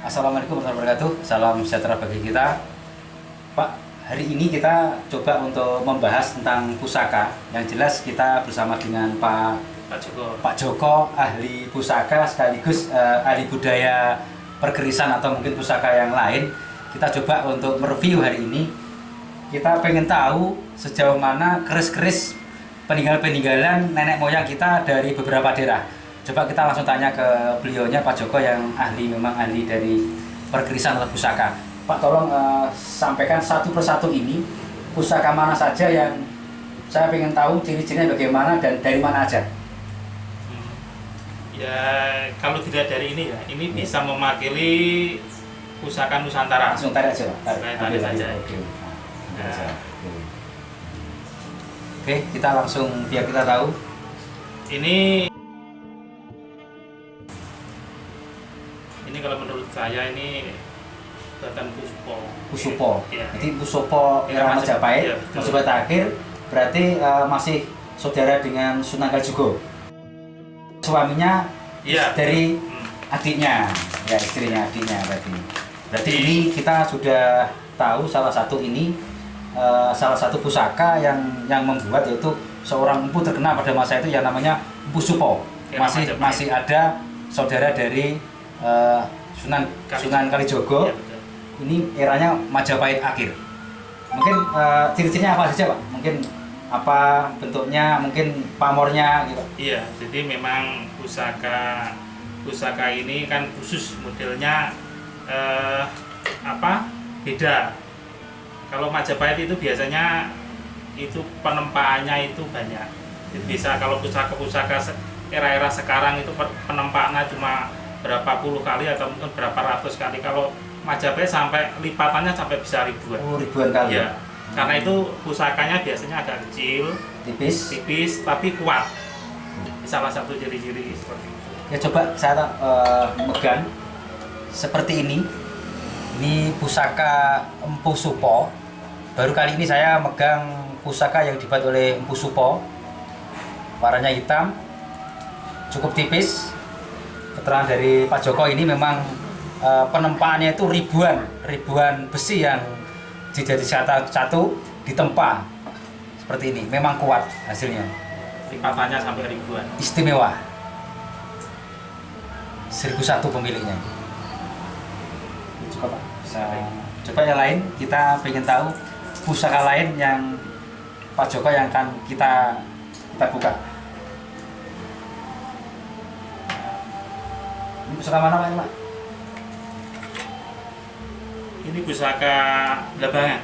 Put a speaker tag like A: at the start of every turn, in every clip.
A: Assalamualaikum warahmatullahi wabarakatuh. Salam sejahtera bagi kita. Pak, hari ini kita coba untuk membahas tentang pusaka. Yang jelas kita bersama dengan Pak Joko, ahli pusaka sekaligus ahli budaya pergerisan atau mungkin pusaka yang lain. Kita coba untuk mereview hari ini. Kita pengen tahu sejauh mana keris-keris peninggalan nenek moyang kita dari beberapa daerah. Coba kita langsung tanya ke beliaunya, Pak Joko, yang memang ahli dari pergerisan atau pusaka. Pak, tolong sampaikan satu persatu ini pusaka mana saja yang saya pengen tahu ciri-cirinya bagaimana dan dari mana aja.
B: Ya, kalau tidak dari ini ya, ini bisa mewakili pusaka Nusantara.
A: Langsung tarik aja, Pak.
B: Tarik saja.
A: Oke, kita langsung biar kita tahu.
B: Ini kalau menurut saya ini buatan
A: Pusupo.
B: Ya.
A: Jadi Pusupo era Majapahit,
B: ya,
A: Majapahit akhir berarti masih saudara dengan Sunan Kalijogo. Suaminya
B: ya,
A: dari adiknya, ya istrinya adiknya berarti. Berarti ini kita sudah tahu salah satu pusaka yang membuat, yaitu seorang empu terkenal pada masa itu yang namanya Empu Supo. Masih ada saudara dari Sunan Kalijogo.
B: Ya,
A: ini eranya Majapahit akhir. Mungkin ciri-cirinya apa saja, Pak? Mungkin apa bentuknya, mungkin pamornya gitu.
B: Iya, jadi memang pusaka ini kan khusus modelnya beda. Kalau Majapahit itu biasanya itu penempaannya itu banyak. Jadi bisa kalau pusaka-pusaka era-era sekarang itu penempaannya cuma berapa puluh kali atau mungkin berapa ratus kali. Kalau Majapahit sampai lipatannya sampai bisa ribuan.
A: Ribuan kali.
B: Ya, karena itu pusakanya biasanya agak kecil, tipis tapi kuat. Salah satu ciri-ciri seperti itu.
A: Ya, coba saya megang seperti ini. Ini pusaka Empu Supo. Baru kali ini saya megang pusaka yang dibuat oleh Empu Supo. Warnanya hitam, cukup tipis. Keterangan dari Pak Joko, ini memang penempaannya itu ribuan besi yang dijadi satu ditempa seperti ini. Memang kuat hasilnya.
B: Lipatannya sampai ribuan.
A: Istimewa. 1001 pemiliknya. Coba Pak, coba yang lain, kita pengen tahu pusaka lain yang Pak Joko yang akan kita buka. Ini pusaka mana, Pak?
B: Ini pusaka Blambangan.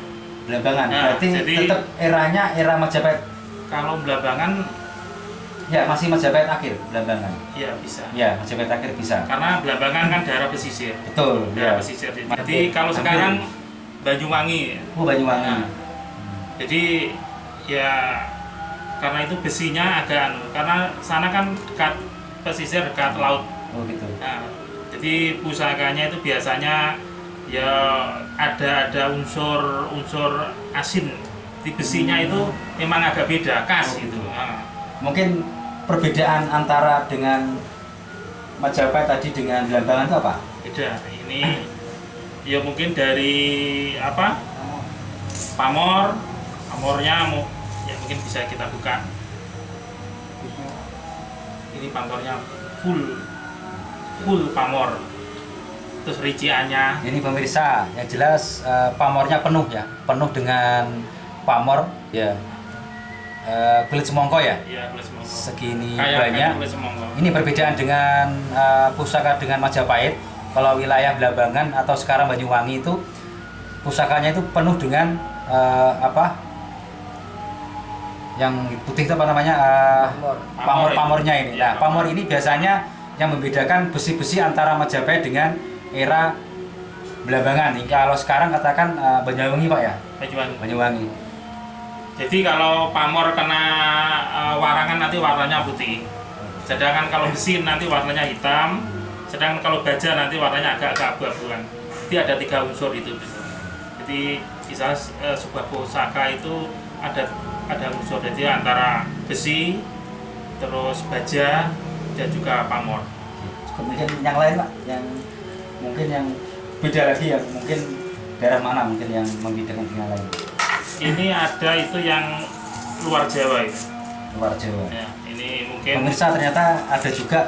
A: Blambangan.
B: Nah,
A: berarti
B: jadi
A: tetap eranya era Majapahit.
B: Kalau Blambangan
A: Ya, masih Majapahit akhir Blambangan.
B: ya bisa.
A: Ya, Majapahit akhir bisa.
B: Karena Blambangan kan daerah pesisir.
A: Betul,
B: Daerah
A: ya.
B: pesisir. Jadi kalau sekarang Banyuwangi.
A: Oh, Banyuwangi.
B: Nah, jadi ya karena itu besinya agak karena sana kan dekat pesisir, dekat laut.
A: Oh, gitu.
B: Nah, jadi pusakanya itu biasanya ya ada unsur asin di besinya. Itu memang agak beda, khas gitu. Nah.
A: Mungkin perbedaan antara dengan Majapahit tadi dengan Blambangan itu apa?
B: Beda. Ini ya mungkin dari pamornya ya mungkin bisa kita buka. Ini pamornya full pamor. Terus rinciannya
A: Ini pemirsa, yang jelas pamornya penuh ya, penuh dengan pamor ya. Kulit semongko ya?
B: iya, kulit semongko.
A: Segini
B: Kayak
A: banyak.
B: kulit semongko.
A: Ini perbedaan dengan pusaka dengan Majapahit. Kalau wilayah Blambangan atau sekarang Banyuwangi itu pusakanya itu penuh dengan yang putih itu apa namanya? Pamornya ini.
B: Ya,
A: Nah, pamor ini biasanya yang membedakan besi-besi antara Majapahit dengan era Blambangan. Kalau sekarang katakan Banyuwangi, Pak ya? Banyuwangi.
B: Jadi kalau pamor kena warangan nanti warnanya putih. Sedangkan kalau besi nanti warnanya hitam. Sedangkan kalau baja nanti warnanya agak abu-abuan. Jadi ada 3 unsur itu. Jadi misalnya sebuah pusaka itu ada unsur, jadi antara besi, terus baja, dan juga pamor.
A: Kemudian yang lain, Pak, yang mungkin yang beda lagi yang mungkin daerah mana mungkin yang membedakan dengan lain?
B: Ini ada itu yang luar Jawa itu.
A: Luar Jawa.
B: Ya, ini mungkin
A: Pemirsa, ternyata ada juga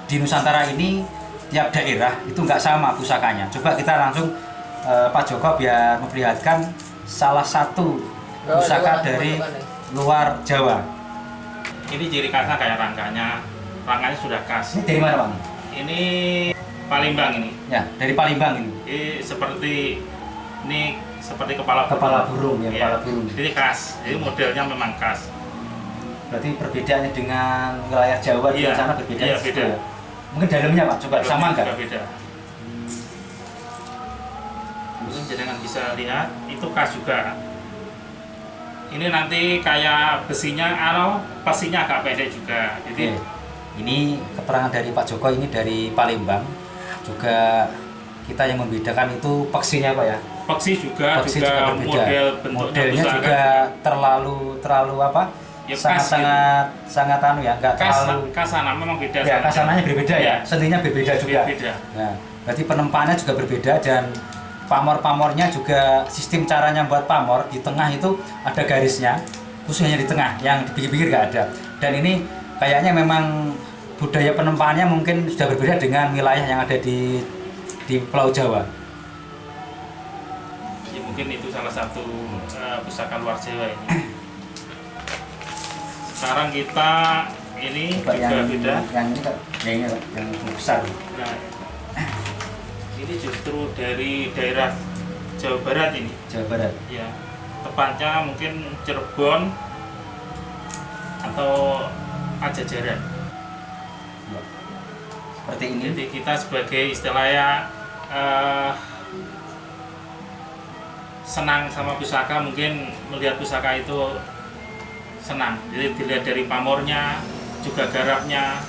A: di Nusantara ini tiap daerah itu nggak sama pusakanya. Coba kita langsung Pak Joko biar memperlihatkan salah satu pusaka dari luar Jawa.
B: ini ciri khasnya kayak rangkanya sudah khas.
A: Ini dari mana Pak?
B: Ini Palembang ini.
A: Ya, dari Palembang ini.
B: Ini seperti kepala
A: burung ya,
B: Iya.
A: kepala burung.
B: Jadi khas. Jadi modelnya memang khas.
A: Berarti perbedaannya dengan wilayah Jawa di
B: Iya,
A: sana berbeda.
B: iya,
A: di situ
B: beda.
A: ya? Mungkin dalamnya Pak, coba sama
B: Juga
A: nggak?
B: beda. Mungkin jangan bisa lihat itu khas juga. Ini nanti kayak besinya, pastinya agak pendek juga. Jadi
A: Oke. Ini keterangan dari Pak Joko ini dari Palembang. Juga kita yang membedakan itu peksinya Pak ya.
B: peksi juga
A: Berbeda.
B: model bentuknya
A: Modelnya
B: pusaka
A: juga terlalu apa?
B: Ya, khas
A: sangat anu ya, nggak terlalu.
B: kasana memang beda.
A: Ya, kasananya berbeda ya.
B: Ya.
A: Seninya berbeda juga.
B: Beda.
A: Nah, berarti penempaannya juga berbeda dan pamor-pamornya juga sistem caranya buat pamor di tengah itu ada garisnya, khususnya di tengah, yang di pinggir-pinggir nggak ada. Dan ini kayaknya memang budaya penempaannya mungkin sudah berbeda dengan wilayah yang ada di Pulau Jawa.
B: Ya, mungkin itu salah satu pusaka luar Jawa ini. Sekarang kita ini
A: Coba
B: juga beda.
A: Yang ini Pak, yang ini Pak, yang besar.
B: Nah, ini justru dari daerah Jawa Barat ini.
A: Jawa Barat.
B: Ya, tepatnya mungkin Cirebon atau Pajajaran.
A: Ya. Seperti ini.
B: Jadi kita sebagai istilahnya senang sama pusaka, mungkin melihat pusaka itu senang. Jadi dilihat dari pamornya, juga garapnya,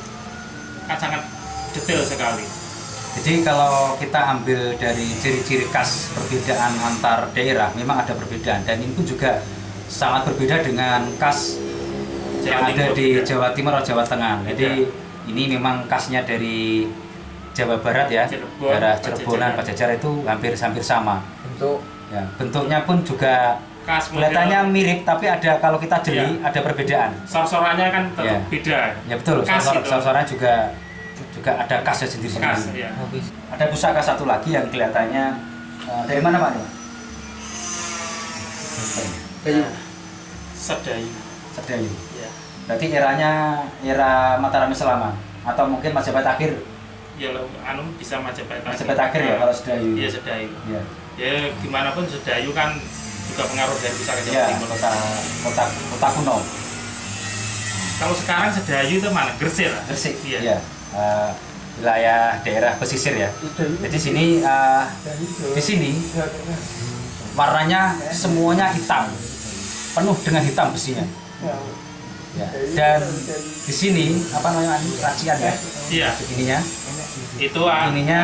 B: kan sangat detail sekali.
A: Jadi kalau kita ambil dari ciri-ciri khas perbedaan antar daerah, memang ada perbedaan dan ini pun juga sangat berbeda dengan khas yang ada di Jawa Timur atau Jawa Tengah. Jadi ini memang khasnya dari Jawa Barat ya, daerah Cirebonan, Pajajaran itu hampir sama. Ya, bentuknya pun juga
B: Khas
A: kelihatannya mirip, tapi ada kalau kita jeli
B: Iya.
A: ada perbedaan.
B: Sor-sorannya kan tetap
A: Ya.
B: beda.
A: Ya betul,
B: Khas itu.
A: sor-sorannya juga ada khasnya sendiri-sendiri.
B: Khas, ya.
A: Ada pusaka satu lagi yang kelihatannya dari mana Pak?
B: Sedayu.
A: Sedayu.
B: Ya.
A: Berarti era Mataram Selama atau mungkin Majapahit akhir.
B: Ya lo bisa Majapahit
A: Akhir ya kalau Sedayu.
B: Iya, Sedayu.
A: Ya.
B: Ya gimana pun Sedayu kan juga pengaruh dari pusaka Jawa
A: Ya,
B: Timur.
A: kota kuno.
B: Kalau sekarang Sedayu itu mana? Gresik lah.
A: Gresik.
B: Iya.
A: Ya. Wilayah daerah pesisir ya. Jadi di sini warnanya semuanya hitam, penuh dengan hitam besinya. Ya. Dan di sini apa namanya racian ya?
B: Iya.
A: Ininya
B: Itu
A: ininya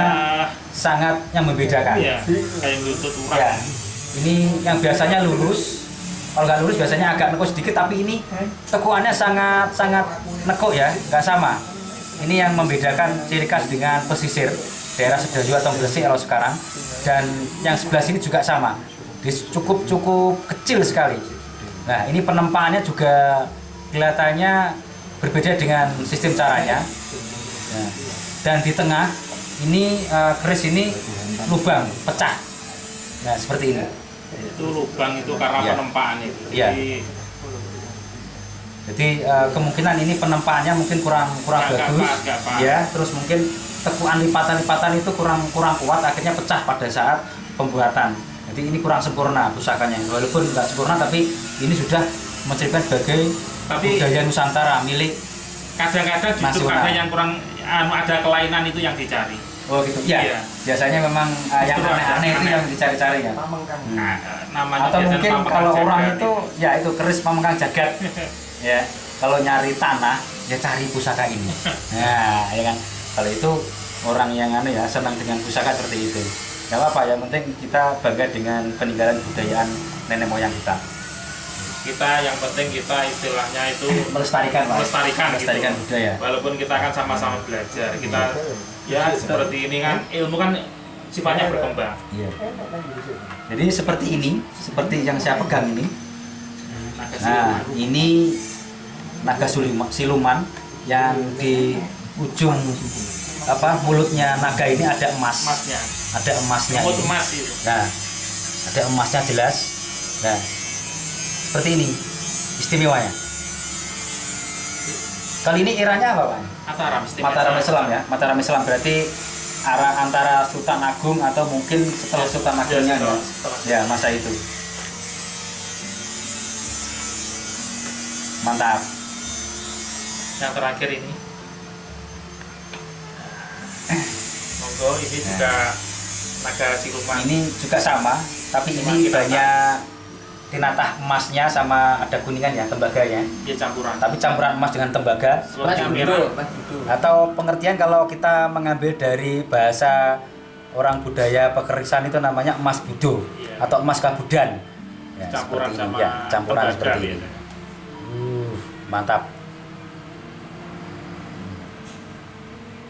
A: sangat yang membedakan.
B: iya, kayak lutut urang.
A: Ya. Ini yang biasanya lurus. Kalau nggak lurus biasanya agak nekuk sedikit, tapi ini tekuannya sangat nekuk ya, nggak sama. Ini yang membedakan ciri khas dengan pesisir daerah Sedayu atau Gresik kalau sekarang. Dan yang sebelah sini juga sama, cukup kecil sekali. Nah ini penempaannya juga kelihatannya berbeda dengan sistem caranya. Nah, dan di tengah ini keris ini lubang pecah. Nah seperti ini.
B: Itu lubang itu karena
A: Iya.
B: penempaan itu.
A: Iya. Jadi kemungkinan ini penempaannya mungkin kurang
B: Agak
A: bagus,
B: pas.
A: ya. Terus mungkin tekuan lipatan itu kurang kuat, akhirnya pecah pada saat pembuatan. Jadi ini kurang sempurna pusakanya. Walaupun nggak sempurna, tapi ini sudah menceritakan sebagai budaya Nusantara milik.
B: Kadang-kadang justru
A: nasional.
B: ada yang kurang ada kelainan itu yang dicari.
A: Oh gitu. Ya.
B: Iya.
A: Biasanya memang yang
B: Justru
A: aneh-aneh itu
B: aneh.
A: yang dicari-cari ya.
B: Nah, namanya
A: Atau
B: biasanya
A: mungkin
B: pamengkang
A: kalau
B: jagat.
A: orang itu ya itu keris pamengkang jagat. Ya, kalau nyari tanah ya cari pusaka ini. Nah, ya kan. Kalau itu orang yang ya senang dengan pusaka seperti itu. Gak apa-apa, yang penting kita bangga dengan peninggalan budayaan nenek moyang kita.
B: Kita yang penting kita istilahnya itu
A: Melestarikan
B: gitu.
A: budaya.
B: Walaupun kita akan sama-sama belajar, kita ya seperti ini kan ilmu kan sifatnya berkembang.
A: Iya. Jadi seperti ini, seperti yang saya pegang ini.
B: Naga
A: Nah,
B: siluman.
A: ini naga siluman yang di ujung mulutnya naga ini ada
B: Emasnya.
A: ada emasnya.
B: Semut
A: ini.
B: emas itu.
A: Nah, ada emasnya jelas. Nah, seperti ini istimewanya. Kali ini iranya apa, Pak? Mataram Islam ya. Mataram Islam berarti arah antara Sultan Agung atau mungkin setelah Sultan Agungnya ya. Ya, masa itu. Mantap.
B: Yang terakhir ini. Monggo ini juga naga siluman.
A: Ini juga sama, tapi
B: Cuma
A: ini
B: kita
A: banyak tinatah emasnya sama ada kuningan ya, tembaganya.
B: Dia campuran.
A: Tapi campuran emas dengan tembaga.
B: Selotnya merah.
A: Atau pengertian kalau kita mengambil dari bahasa orang budaya pekerisan itu namanya emas budo
B: Iya.
A: atau emas kabudan. Ya,
B: Campuran
A: seperti ini.
B: sama
A: Ya, campuran
B: tembaga
A: seperti ini.
B: biasanya.
A: Mantap.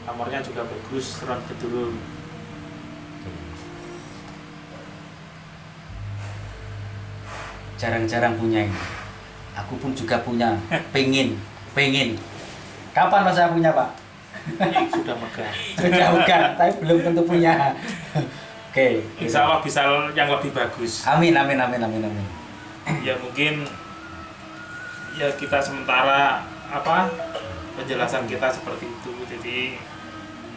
B: Pamornya juga bagus, ron gedulung.
A: Jarang-jarang punya ini. Aku pun juga punya. Pengen. Kapan mas saya punya, Pak?
B: Ini sudah megah.
A: Sudah bukan, tapi belum tentu punya. Oke.
B: Insya Allah bisa yang lebih bagus.
A: Amin.
B: Ya mungkin ya kita sementara penjelasan kita seperti itu. Jadi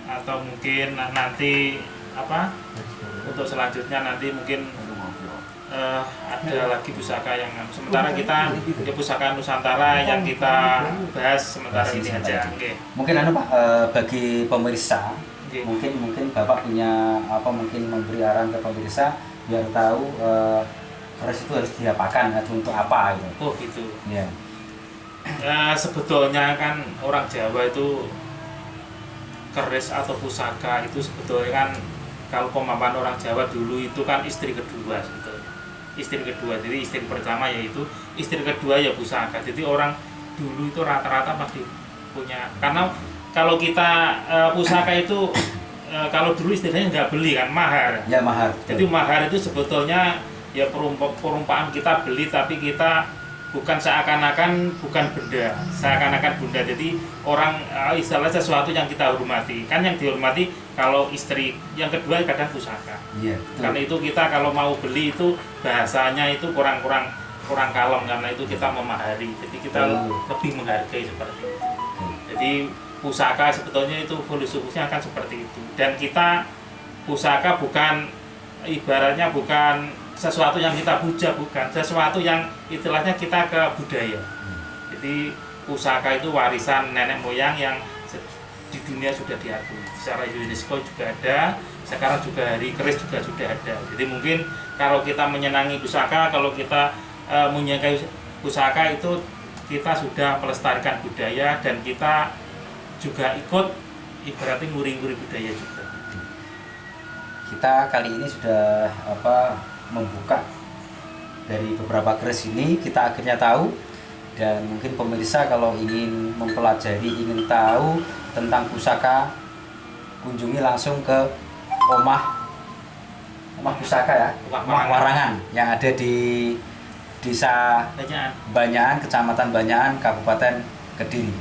B: atau mungkin nanti untuk selanjutnya nanti mungkin ada lagi pusaka yang sementara kita ya pusaka Nusantara yang kita bahas sementara ini aja. Oke.
A: Mungkin Pak, bagi pemirsa,
B: Oke.
A: mungkin Bapak punya mungkin memberi arahan ke pemirsa biar tahu keris itu harus diapakan atau untuk apa gitu.
B: Oh gitu.
A: Ya.
B: Sebetulnya kan orang Jawa itu keris atau pusaka itu sebetulnya kan kalau pemahaman orang Jawa dulu itu kan istri kedua sebetulnya. Istri kedua, jadi istri pertama yaitu istri kedua ya pusaka. Jadi orang dulu itu rata-rata pasti punya. Karena kalau kita pusaka itu kalau dulu istilahnya nggak beli kan, mahar.
A: Ya mahar.
B: Jadi mahar itu sebetulnya ya perumpaan kita beli tapi kita bukan seakan-akan bukan benda, seakan-akan benda. Jadi orang istilahnya sesuatu yang kita hormati. Kan yang dihormati kalau istri, yang kedua kadang pusaka.
A: Iya.
B: Karena itu kita kalau mau beli itu bahasanya itu kurang kalem karena itu kita memahari. Jadi kita lebih menghargai seperti itu. Jadi pusaka sebetulnya itu filosofinya akan seperti itu. Dan kita pusaka bukan ibaratnya bukan sesuatu yang kita puja, bukan sesuatu yang istilahnya kita ke budaya. Jadi pusaka itu warisan nenek moyang yang di dunia sudah diakui secara UNESCO juga ada, sekarang juga hari keris juga sudah ada. Jadi mungkin kalau kita menyenangi pusaka, kalau kita menyukai pusaka itu kita sudah melestarikan budaya dan kita juga ikut ibaratnya nguri-nguri budaya juga.
A: Kita kali ini sudah membuka dari beberapa keris ini, kita akhirnya tahu. Dan mungkin pemirsa kalau ingin mempelajari, ingin tahu tentang pusaka, kunjungi langsung ke Omah Pusaka ya, Omah Warangan yang ada di Desa Banyakan, Kecamatan Banyakan, Kabupaten Kediri.